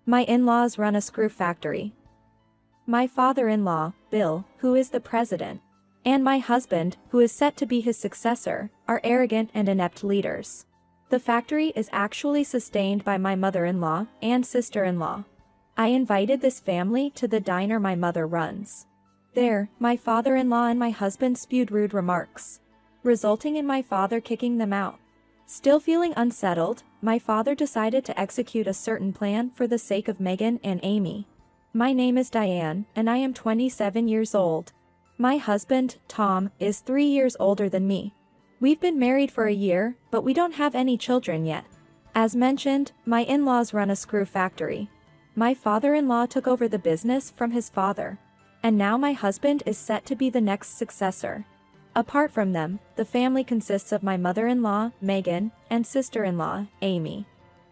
My in-laws run a screw factory. My father-in-law, Bill, who is the president, and my husband, who is set to be his successor, are arrogant and inept leaders. The factory is actually sustained by my mother-in-law and sister-in-law. I invited this family to the diner my mother runs. There, my father-in-law and my husband spewed rude remarks, resulting in my father kicking them out. Still feeling unsettled, my father decided to execute a certain plan for the sake of Megan and Amy. My name is Diane, and I am 27 years old. My husband, Tom, is 3 years older than me. We've been married for a year, but we don't have any children yet. As mentioned, my in-laws run a screw factory. My father-in-law took over the business from his father, and now my husband is set to be the next successor. Apart from them, the family consists of my mother-in-law, Megan, and sister-in-law, Amy.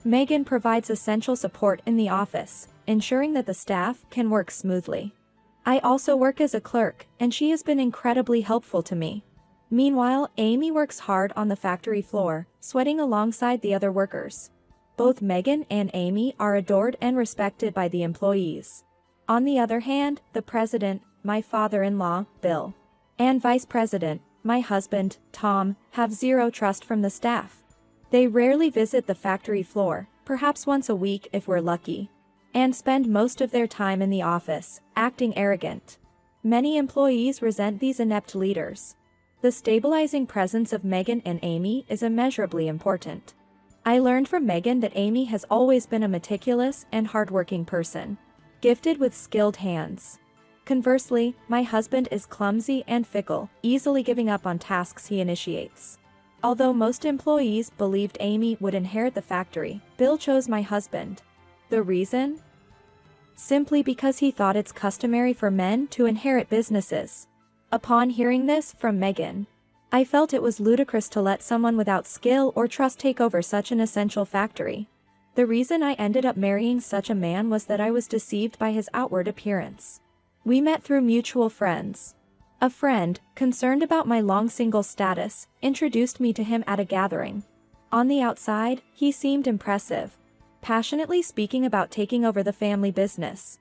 Megan provides essential support in the office, ensuring that the staff can work smoothly. I also work as a clerk, and she has been incredibly helpful to me. Meanwhile, Amy works hard on the factory floor, sweating alongside the other workers. Both Megan and Amy are adored and respected by the employees. On the other hand, the president, my father-in-law, Bill, and vice president, my husband, Tom, have zero trust from the staff. They rarely visit the factory floor, perhaps once a week if we're lucky, and spend most of their time in the office, acting arrogant. Many employees resent these inept leaders. The stabilizing presence of Megan and Amy is immeasurably important. I learned from Megan that Amy has always been a meticulous and hardworking person, gifted with skilled hands. Conversely, my husband is clumsy and fickle, easily giving up on tasks he initiates. Although most employees believed Amy would inherit the factory, Bill chose my husband. The reason? Simply because he thought it's customary for men to inherit businesses. Upon hearing this from Megan, I felt it was ludicrous to let someone without skill or trust take over such an essential factory. The reason I ended up marrying such a man was that I was deceived by his outward appearance. We met through mutual friends. A friend, concerned about my long single status, introduced me to him at a gathering. On the outside, he seemed impressive, passionately speaking about taking over the family business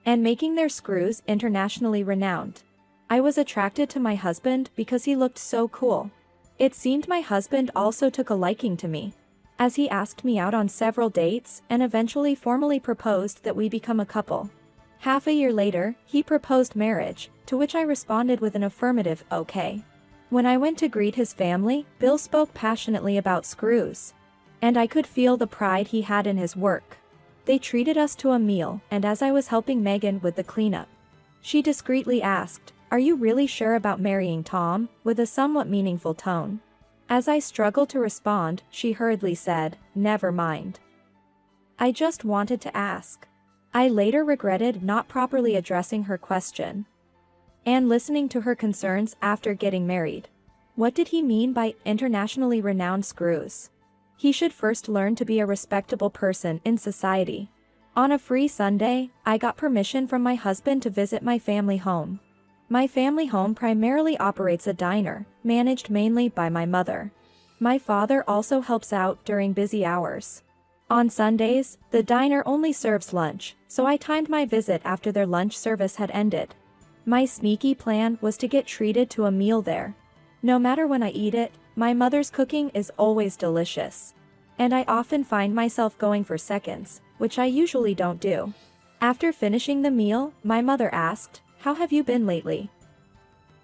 and making their screws internationally renowned. I was attracted to my husband because he looked so cool. It seemed my husband also took a liking to me, as he asked me out on several dates and eventually formally proposed that we become a couple. Half a year later, he proposed marriage, to which I responded with an affirmative okay. When I went to greet his family, Bill spoke passionately about screws, and I could feel the pride he had in his work. They treated us to a meal, and as I was helping Megan with the cleanup, she discreetly asked, "Are you really sure about marrying Tom?" with a somewhat meaningful tone. As I struggled to respond, she hurriedly said, "Never mind. I just wanted to ask." I later regretted not properly addressing her question and listening to her concerns after getting married. What did he mean by internationally renowned screws? He should first learn to be a respectable person in society. On a free Sunday, I got permission from my husband to visit my family home. My family home primarily operates a diner, managed mainly by my mother. My father also helps out during busy hours. On Sundays, the diner only serves lunch, so I timed my visit after their lunch service had ended. My sneaky plan was to get treated to a meal there. No matter when I eat it, my mother's cooking is always delicious, and I often find myself going for seconds, which I usually don't do. After finishing the meal, my mother asked, "How have you been lately?"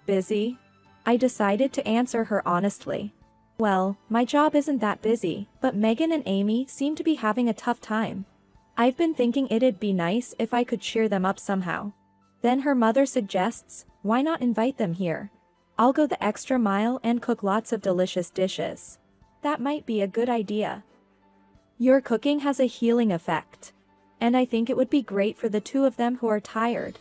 "Busy?" I decided to answer her honestly. "Well, my job isn't that busy, but Megan and Amy seem to be having a tough time. I've been thinking it'd be nice if I could cheer them up somehow." Then her mother suggests, "Why not invite them here? I'll go the extra mile and cook lots of delicious dishes." That might be a good idea. Your cooking has a healing effect, and I think it would be great for the two of them who are tired.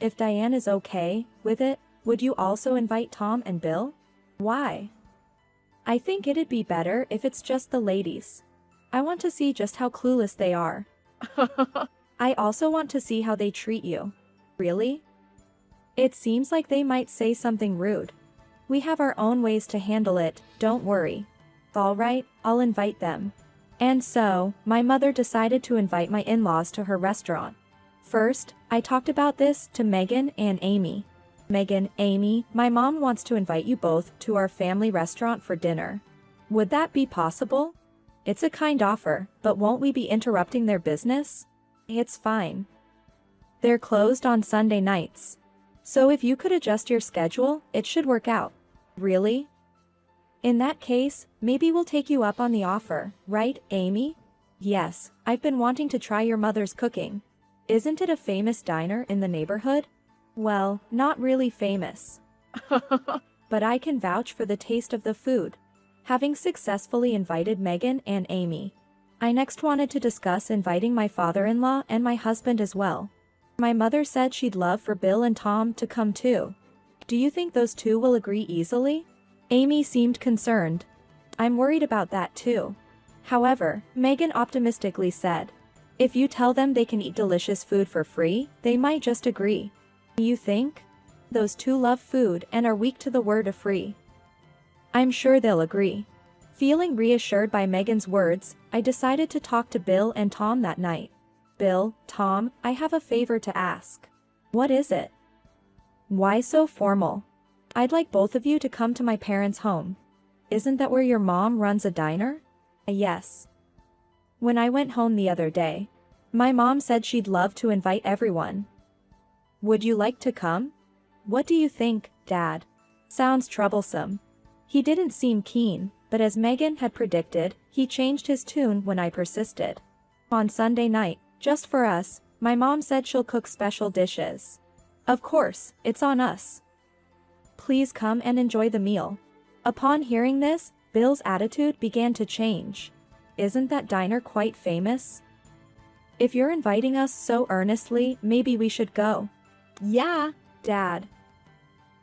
If Diane is okay with it, would you also invite Tom and Bill? Why? I think it'd be better if it's just the ladies. I want to see just how clueless they are. I also want to see how they treat you. Really? It seems like they might say something rude. We have our own ways to handle it, don't worry. Alright, I'll invite them. And so, my mother decided to invite my in-laws to her restaurant. First, I talked about this to Megan and Amy. Megan, Amy, my mom wants to invite you both to our family restaurant for dinner. Would that be possible? It's a kind offer, but won't we be interrupting their business? It's fine. They're closed on Sunday nights. So if you could adjust your schedule, it should work out. Really? In that case, maybe we'll take you up on the offer, right, Amy? Yes, I've been wanting to try your mother's cooking. Isn't it a famous diner in the neighborhood? Well, not really famous. But I can vouch for the taste of the food. Having successfully invited Megan and Amy, I next wanted to discuss inviting my father-in-law and my husband as well. My mother said she'd love for Bill and Tom to come too. Do you think those two will agree easily? Amy seemed concerned. I'm worried about that too. However, Megan optimistically said, if you tell them they can eat delicious food for free, they might just agree. You think? Those two love food and are weak to the word of free. I'm sure they'll agree. Feeling reassured by Megan's words, I decided to talk to Bill and Tom that night. Bill, Tom, I have a favor to ask. What is it? Why so formal? I'd like both of you to come to my parents' home. Isn't that where your mom runs a diner? Yes. When I went home the other day, my mom said she'd love to invite everyone. Would you like to come? What do you think, Dad? Sounds troublesome. He didn't seem keen, but as Megan had predicted, he changed his tune when I persisted. On Sunday night, just for us, my mom said she'll cook special dishes. Of course, it's on us. Please come and enjoy the meal. Upon hearing this, Bill's attitude began to change. Isn't that diner quite famous? If you're inviting us so earnestly, maybe we should go. Yeah, Dad.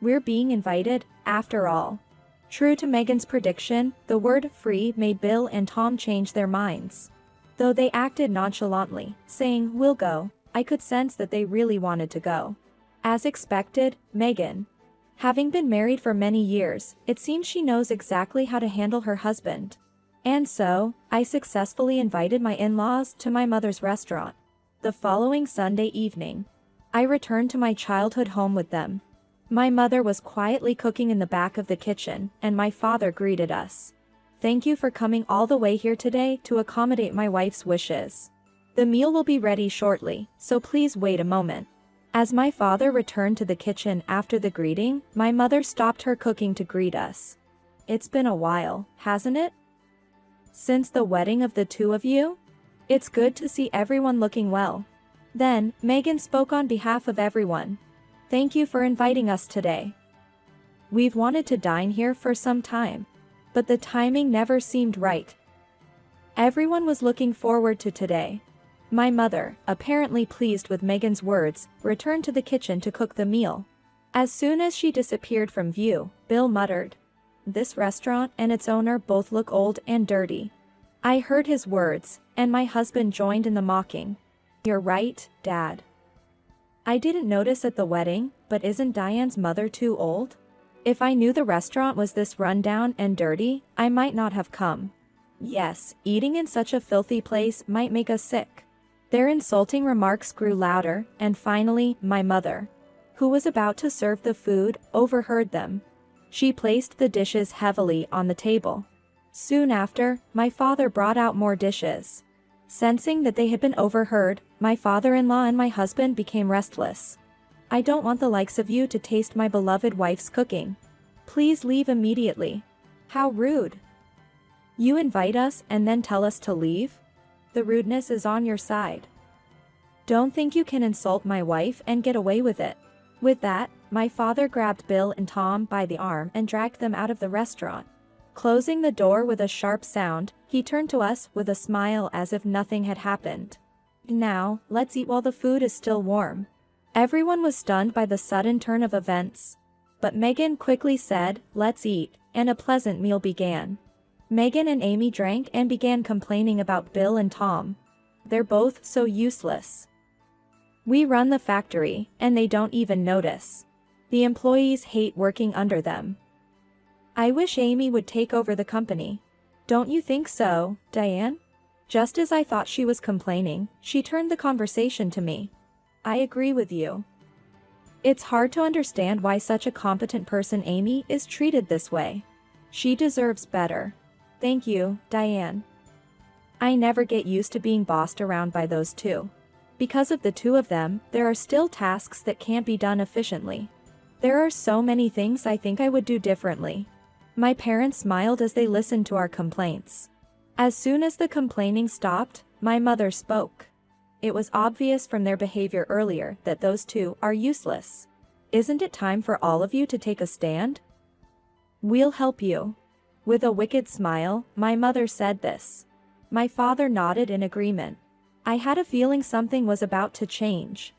We're being invited, after all. True to Megan's prediction, the word free made Bill and Tom change their minds. Though they acted nonchalantly, saying, we'll go, I could sense that they really wanted to go. As expected, Megan, having been married for many years, it seems she knows exactly how to handle her husband. And so, I successfully invited my in-laws to my mother's restaurant. The following Sunday evening, I returned to my childhood home with them. My mother was quietly cooking in the back of the kitchen, and my father greeted us. Thank you for coming all the way here today to accommodate my wife's wishes. The meal will be ready shortly, so please wait a moment. As my father returned to the kitchen after the greeting, my mother stopped her cooking to greet us. It's been a while, hasn't it? Since the wedding of the two of you? It's good to see everyone looking well. Then, Megan spoke on behalf of everyone. Thank you for inviting us today. We've wanted to dine here for some time, but the timing never seemed right. Everyone was looking forward to today. My mother, apparently pleased with Megan's words, returned to the kitchen to cook the meal. As soon as she disappeared from view, Bill muttered, "This restaurant and its owner both look old and dirty." I heard his words, and my husband joined in the mocking. "You're right, Dad. I didn't notice at the wedding, but isn't Diane's mother too old? If I knew the restaurant was this rundown and dirty, I might not have come. Yes, eating in such a filthy place might make us sick." Their insulting remarks grew louder, and finally, my mother, who was about to serve the food, overheard them. She placed the dishes heavily on the table. Soon after, my father brought out more dishes. Sensing that they had been overheard, my father-in-law and my husband became restless. "I don't want the likes of you to taste my beloved wife's cooking. Please leave immediately." "How rude. You invite us and then tell us to leave? The rudeness is on your side. Don't think you can insult my wife and get away with it." With that, my father grabbed Bill and Tom by the arm and dragged them out of the restaurant. Closing the door with a sharp sound, he turned to us with a smile as if nothing had happened. "Now, let's eat while the food is still warm." Everyone was stunned by the sudden turn of events. But Megan quickly said, "Let's eat," and a pleasant meal began. Megan and Amy drank and began complaining about Bill and Tom. "They're both so useless. We run the factory, and they don't even notice. The employees hate working under them. I wish Amy would take over the company. Don't you think so, Diane?" Just as I thought she was complaining, she turned the conversation to me. I agree with you. It's hard to understand why such a competent person Amy is treated this way. She deserves better. Thank you, Diane. I never get used to being bossed around by those two. Because of the two of them, there are still tasks that can't be done efficiently. There are so many things I think I would do differently. My parents smiled as they listened to our complaints. As soon as the complaining stopped, my mother spoke. It was obvious from their behavior earlier that those two are useless. Isn't it time for all of you to take a stand? We'll help you. With a wicked smile, my mother said this. My father nodded in agreement. I had a feeling something was about to change.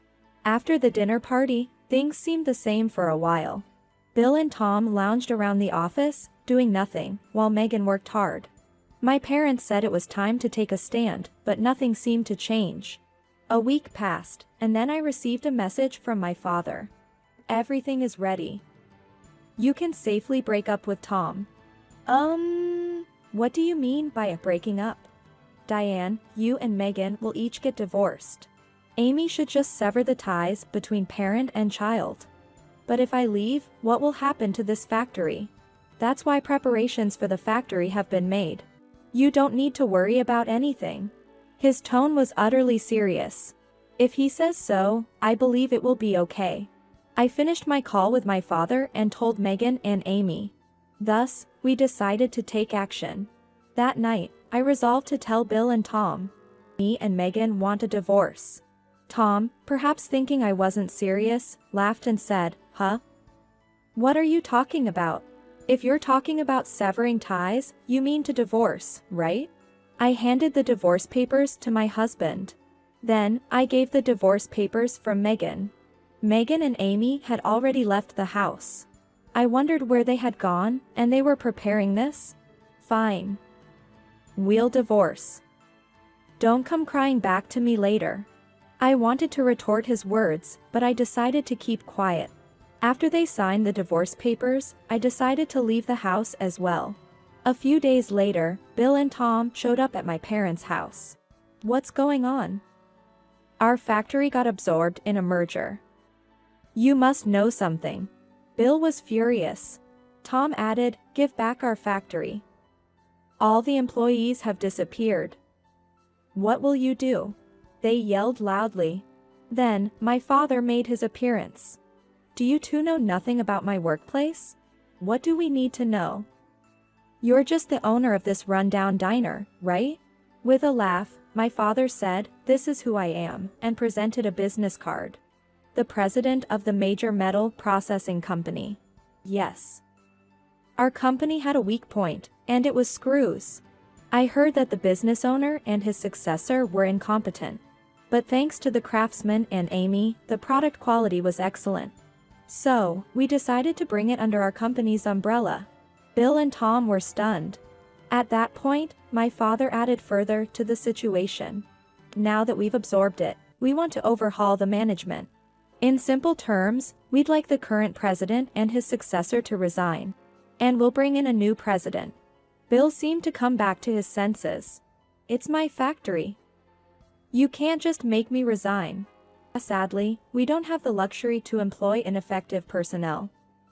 After the dinner party, things seemed the same for a while. Bill and Tom lounged around the office, doing nothing, while Megan worked hard. My parents said it was time to take a stand, but nothing seemed to change. A week passed, and then I received a message from my father. Everything is ready. You can safely break up with Tom. What do you mean by breaking up? Diane, you and Megan will each get divorced. Amy should just sever the ties between parent and child. But if I leave, what will happen to this factory? That's why preparations for the factory have been made. You don't need to worry about anything. His tone was utterly serious. If he says so, I believe it will be okay. I finished my call with my father and told Megan and Amy. Thus, we decided to take action. That night, I resolved to tell Bill and Tom. Me and Megan want a divorce. Tom, perhaps thinking I wasn't serious, laughed and said, "Huh? What are you talking about? If you're talking about severing ties, you mean to divorce, right?" I handed the divorce papers to my husband. Then, I gave the divorce papers from Megan. Megan and Amy had already left the house. I wondered where they had gone, and they were preparing this? Fine. We'll divorce. Don't come crying back to me later. I wanted to retort his words, but I decided to keep quiet. After they signed the divorce papers, I decided to leave the house as well. A few days later, Bill and Tom showed up at my parents' house. What's going on? Our factory got absorbed in a merger. You must know something. Bill was furious. Tom added, "Give back our factory. All the employees have disappeared. What will you do?" They yelled loudly. Then, my father made his appearance. Do you two know nothing about my workplace? What do we need to know? You're just the owner of this rundown diner, right? With a laugh, my father said, "This is who I am," and presented a business card. The president of the major metal processing company. Yes. Our company had a weak point, and it was screws. I heard that the business owner and his successor were incompetent. But thanks to the craftsman and Amy, the product quality was excellent. So, we decided to bring it under our company's umbrella. Bill and Tom were stunned. At that point, my father added further to the situation. Now that we've absorbed it, we want to overhaul the management. In simple terms, we'd like the current president and his successor to resign. And we'll bring in a new president. Bill seemed to come back to his senses. It's my factory. You can't just make me resign. Sadly, we don't have the luxury to employ ineffective personnel.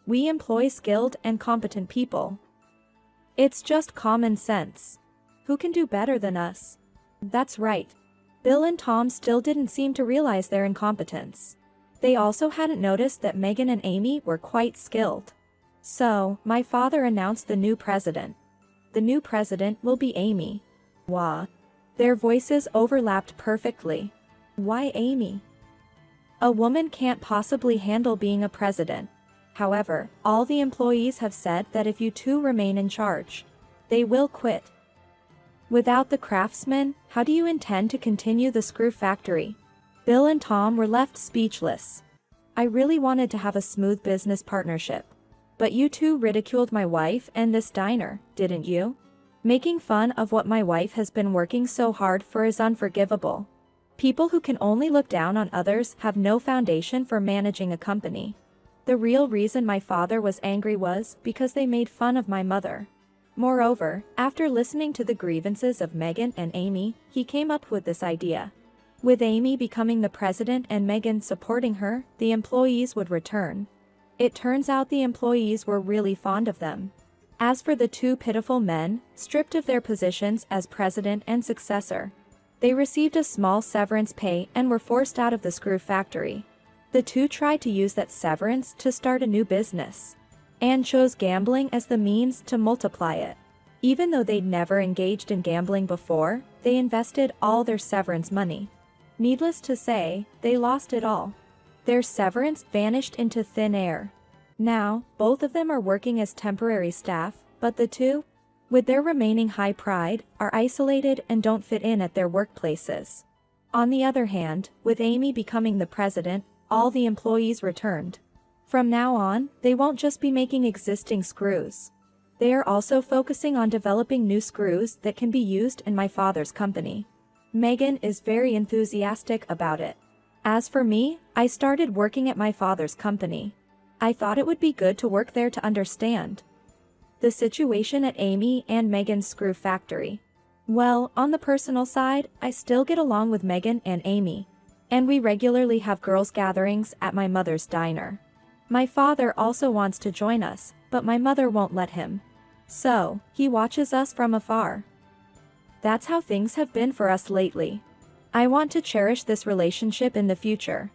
We employ skilled and competent people. It's just common sense. Who can do better than us? That's right. Bill and Tom still didn't seem to realize their incompetence. They also hadn't noticed that Megan and Amy were quite skilled. So, my father announced the new president. The new president will be Amy. Wah. Their voices overlapped perfectly. Why Amy? A woman can't possibly handle being a president. However, all the employees have said that if you two remain in charge, they will quit. Without the craftsmen, how do you intend to continue the screw factory? Bill and Tom were left speechless. I really wanted to have a smooth business partnership. But you two ridiculed my wife and this diner, didn't you? Making fun of what my wife has been working so hard for is unforgivable. People who can only look down on others have no foundation for managing a company. The real reason my father was angry was because they made fun of my mother. Moreover, after listening to the grievances of Megan and Amy, he came up with this idea. With Amy becoming the president and Megan supporting her, the employees would return. It turns out the employees were really fond of them. As for the two pitiful men, stripped of their positions as president and successor, they received a small severance pay and were forced out of the screw factory. The two tried to use that severance to start a new business, and chose gambling as the means to multiply it. Even though they'd never engaged in gambling before, they invested all their severance money. Needless to say, they lost it all. Their severance vanished into thin air. Now, both of them are working as temporary staff, but the two, with their remaining high pride, are isolated and don't fit in at their workplaces. On the other hand, with Amy becoming the president, all the employees returned. From now on, they won't just be making existing screws. They are also focusing on developing new screws that can be used in my father's company. Megan is very enthusiastic about it. As for me, I started working at my father's company. I thought it would be good to work there to understand the situation at Amy and Megan's screw factory. Well, on the personal side, I still get along with Megan and Amy, and we regularly have girls' gatherings at my mother's diner. My father also wants to join us, but my mother won't let him. So, he watches us from afar. That's how things have been for us lately. I want to cherish this relationship in the future.